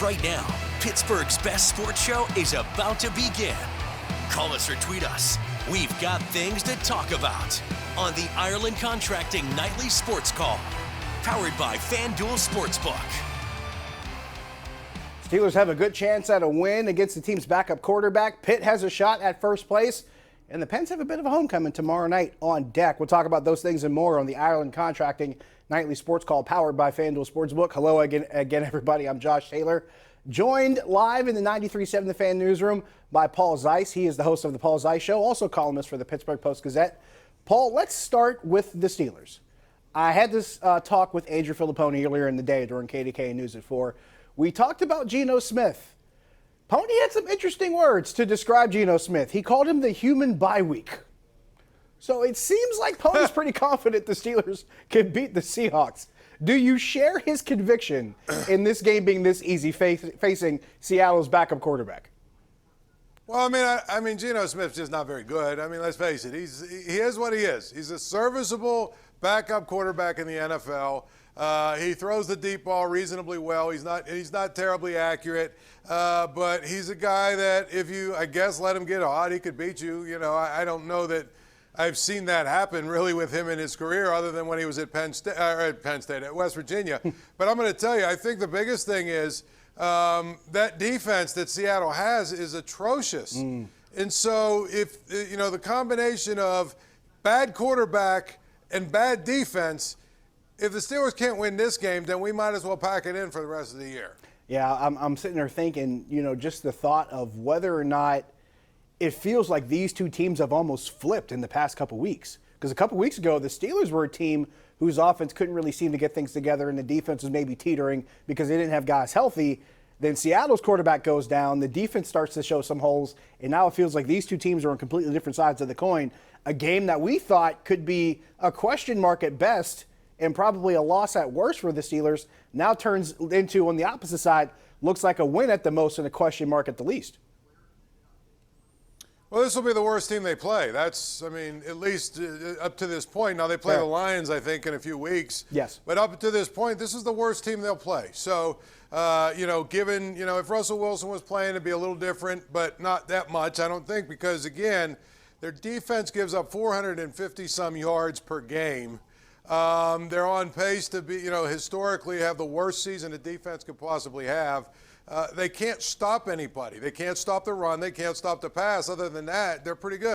Right now, Pittsburgh's best sports show is about to begin. Call us or tweet us. We've got things to talk about on the Ireland Contracting Nightly Sports Call, powered by FanDuel Sportsbook. Steelers have a good chance at a win against the team's backup quarterback. Pitt has a shot at first place, and the Pens have a bit of a homecoming tomorrow night on deck. We'll talk about those things and more on the Ireland Contracting Nightly Sports Call, powered by FanDuel Sportsbook. Hello again, everybody. I'm Josh Taylor, joined live in the 93.7 The Fan newsroom by Paul Zeise. He is the host of the Paul Zeise Show, also columnist for the Pittsburgh Post-Gazette. Paul, let's start with the Steelers. I had this talk with Andrew Filippone earlier in the day during KDKA News at 4. We talked about Geno Smith. Pony had some interesting words to describe Geno Smith. He called him the human bye week. So it seems like Pony's pretty confident the Steelers can beat the Seahawks. Do you share his conviction in this game being this easy facing Seattle's backup quarterback? Well, I mean, Geno Smith's just not very good. I mean, let's face it. He is what he is. He's a serviceable backup quarterback in the NFL. He throws the deep ball reasonably well. He's not terribly accurate, but he's a guy that if you, I guess, let him get hot, he could beat you. You know, I don't know that I've seen that happen really with him in his career, other than when he was at at West Virginia. But I'm going to tell you, I think the biggest thing is that defense that Seattle has is atrocious. And so if, you know, the combination of bad quarterback and bad defense, if the Steelers can't win this game, then we might as well pack it in for the rest of the year. Yeah, I'm sitting there thinking, you know, just the thought of whether or not it feels like these two teams have almost flipped in the past couple weeks. Because a couple weeks ago, the Steelers were a team whose offense couldn't really seem to get things together, and the defense was maybe teetering because they didn't have guys healthy. Then Seattle's quarterback goes down, the defense starts to show some holes, and now it feels like these two teams are on completely different sides of the coin. A game that we thought could be a question mark at best and probably a loss at worst for the Steelers now turns into, on the opposite side, looks like a win at the most and a question mark at the least. Well, this will be the worst team they play. That's, I mean, at least up to this point. Now, they play the Lions, I think, in a few weeks. Yes. But up to this point, this is the worst team they'll play. So, you know, given, you know, if Russell Wilson was playing, it'd be a little different, but not that much, I don't think, because, again, their defense gives up 450-some yards per game. They're on pace to be, you know, historically have the worst season a defense could possibly have. They can't stop anybody. They can't stop the run. They can't stop the pass. Other than that, they're pretty good.